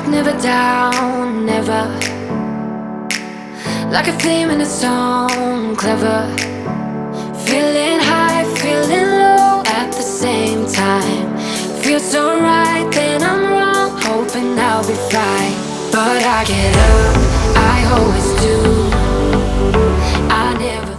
up, never down, never. Like a theme in a song, clever. Feeling high, feeling low at the same time. Feels so right, then I'm wrong, hoping I'll be fine. But I get up, I always do. I never.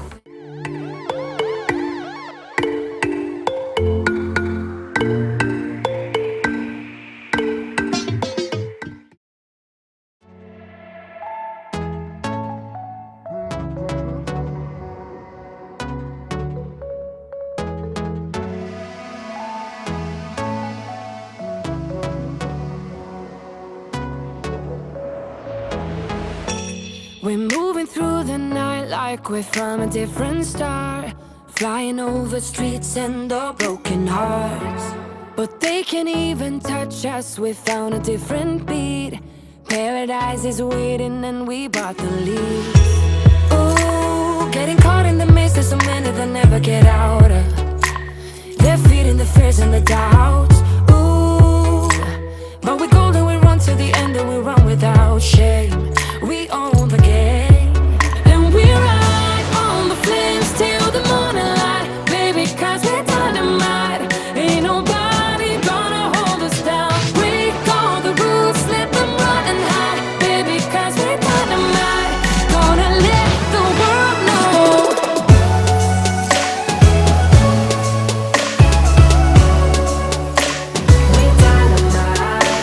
We're moving through the night like we're from a different star, flying over streets and our broken hearts. But they can't even touch us, we found a different beat. Paradise is waiting and we bought the lead. Ooh, getting caught in the mist, there's so many that never get out of. They're feeding the fears and the doubts. Ooh, but we're golden, we run to the end and we run without shame. We own the game, and we ride on the flames till the morning light, baby, 'cause we're dynamite. Ain't nobody gonna hold us down. Break all the rules, let them run and hide, baby, 'cause we're dynamite. Gonna let the world know. We're dynamite.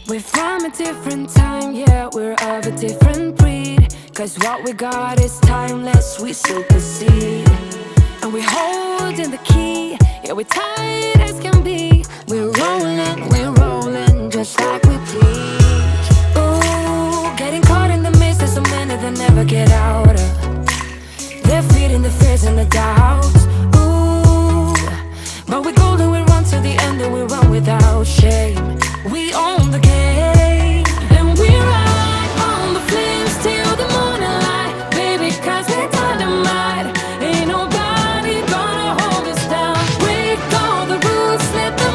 We're from a different time, yeah, we're of a different breed. 'Cause what we got is timeless, we supersede. And we're holding the key, yeah, we're tight as can be. We're rolling, just like we please. Ooh, getting caught in the mist, there's so many that never get out of. They're feeding the fears and the doubts. Ooh, but we're golden, we run to the end and we run without shame. We own the game, and we ride on the flames till the morning light, baby, 'cause we're dynamite. Ain't nobody gonna hold us down. Break all the rules, let the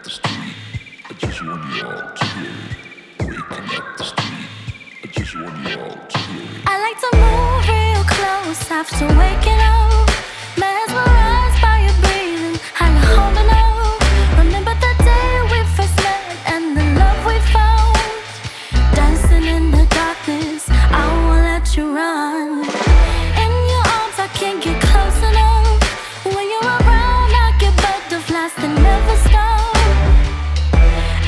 the street. I just want you all to hear it. Waking up the street. I just want you all to hear it. I like to move real close after waking up. Mesmerized by your breathing, how you're holding up. Remember the day we first met and the love we found. Dancing in the darkness, I won't let you run. In your arms, I can't get close enough. When you're around, I get butterflies that never stop.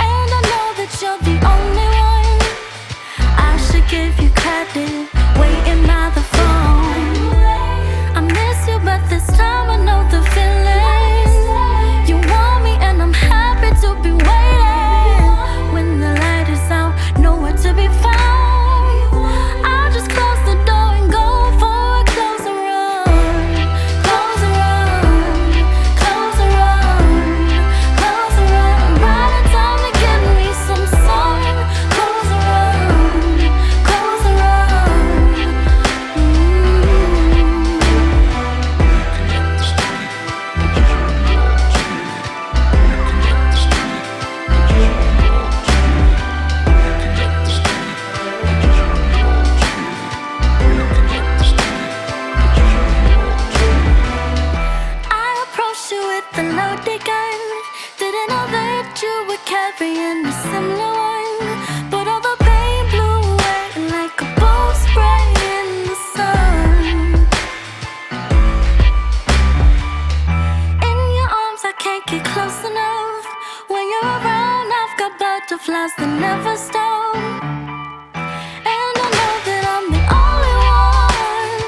And I know that you're the only one. I should give you credit, waiting by the phone. I miss you, but this time I know the feeling. You want me and I'm happy to be waiting. When the light is out, nowhere to be found. I'll just close the door and go for a closer run. Closer run, closer run, closer run. Right in time to get me some sun. Closer run, closer run. I approached you with the loaded gun. Didn't know that you were carrying a similar one. But all the pain blew away like a bolt spray in the sun. In your arms, I can't get close enough. When you're around, I've got butterflies that never stop. And I know that I'm the only one.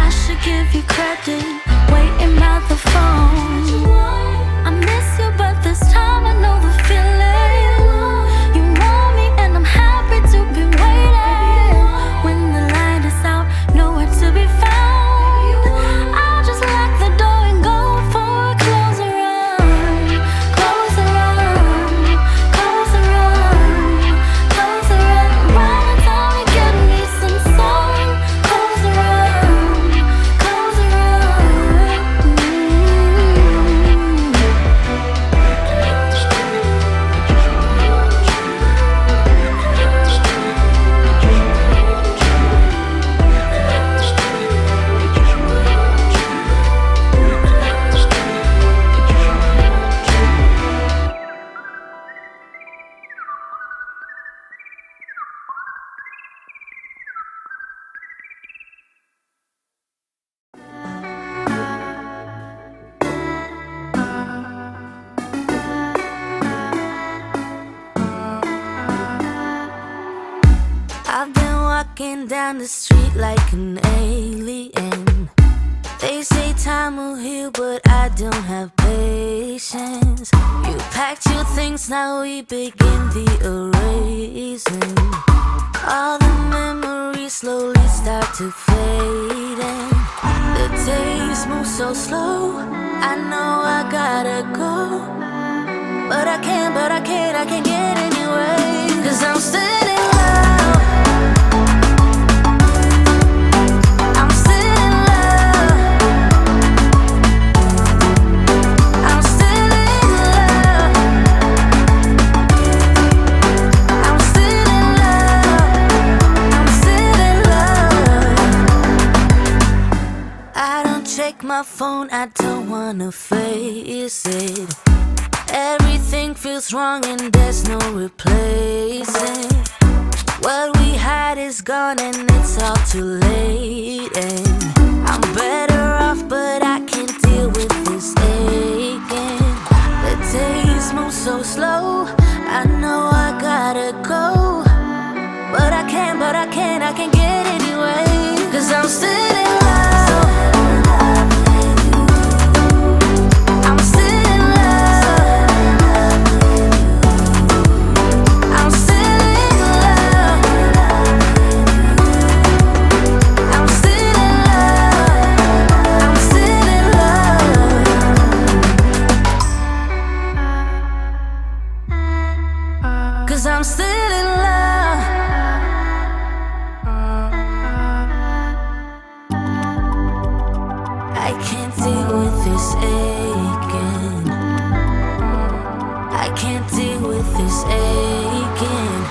I should give you credit, waiting by the phone. I miss you, but this time I know the feeling. You want me and I'm happy to be waiting. When the light is out, nowhere to be found. I'll just lock the door and go for a closer run. Closer run, closer run, closer run. Right in time to get me some sun. Closer run, closer run. I've been walking down the street like an alien. They say time will heal, but I don't have patience. You packed your things, now we begin the erasing. All the memories slowly start to fade, and the days move so slow. I know I gotta go, but I can't get anyway. 'Cause I'm still in love. I'm still in love. I'm still in love. I'm still in love. I'm still in love. I don't check my phone, I don't wanna face it. Everything feels wrong and there's no replacing. What we had is gone and it's all too late. And I'm better off, but I can't deal with this aching. The days move so slow. I know I gotta go, but I can't get anyway. 'Cause I'm still in love. I'm still in love. I'm still in love. I'm still in love. I'm still in love. 'Cause I'm still in love. I can't with this aching.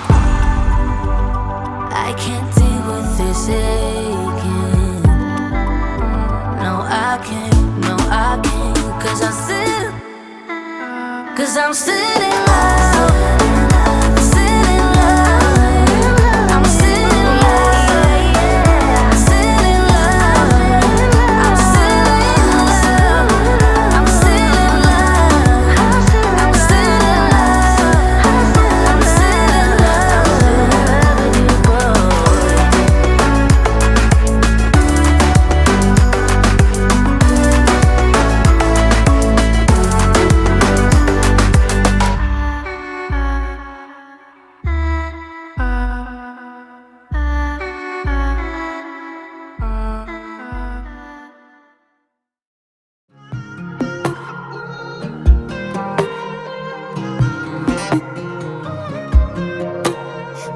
I can't deal with this aching. No, I can't, no, I can't. Cause I'm still in love. Still in love. I'm still in love. Still in love. I'm still in love. I'm still in love. I'm still in love. I'm still in love with you, boy.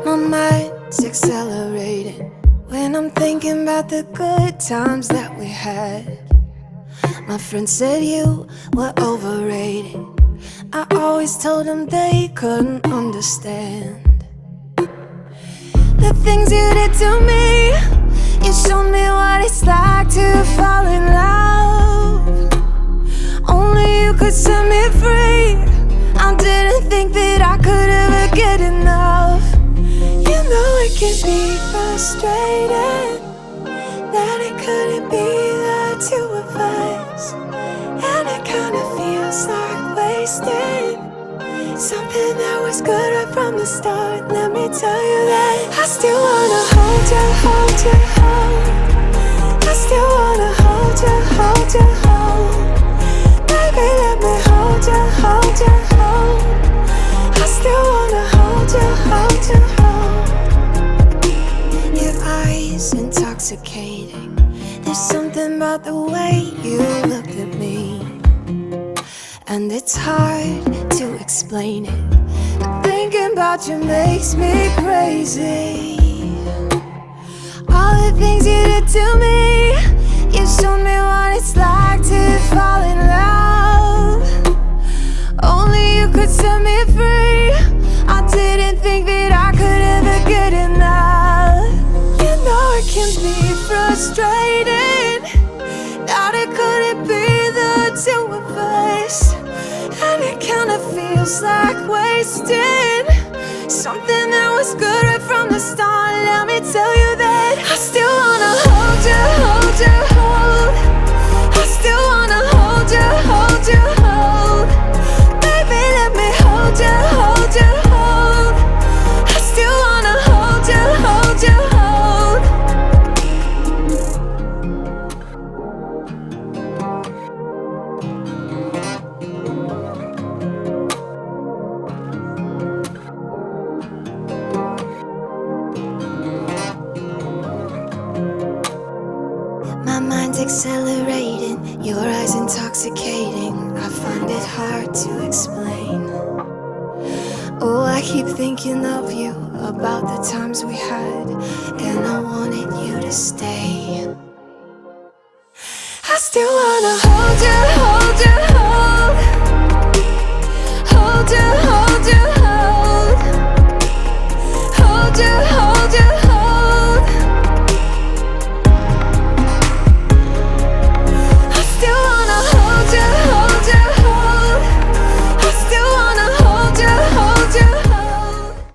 My mind's accelerating when I'm thinking about the good times that we had. My friends said you were overrated. I always told them they couldn't understand the things you did to me. You showed me what it's like to fall in love. Only you could set me free. I didn't think that I could ever get enough. You know it can be frustrating that it couldn't be the two of us, and it kinda feels like wasting something that was good right from the start. Let me tell you that I still wanna hold you, hold you, hold. I still wanna hold you, hold you, hold. Baby, let me hold you, hold you, hold. I still wanna hold you, hold you, hold. Your eyes intoxicating. There's something about the way you looked at me, and it's hard to explain it. Thinking about you makes me crazy. All the things you did to me, you showed me what it's like to fall in love. Only you could set me free. I didn't think that I could ever get enough. You know it can be frustrating that it couldn't be the two of us, and it kinda feels like wasting something that was good right from the start. Let me tell you that I still wanna hold you, hold you, hold. I still wanna hold you, hold you, hold. Baby, let me hold you, hold you, hold. I still wanna hold you, hold you, hold. My mind's accelerating, your eyes intoxicating. I find it hard to explain. Oh, I keep thinking of you, about the times we had, and I wanted you to stay. I still wanna hold you, hold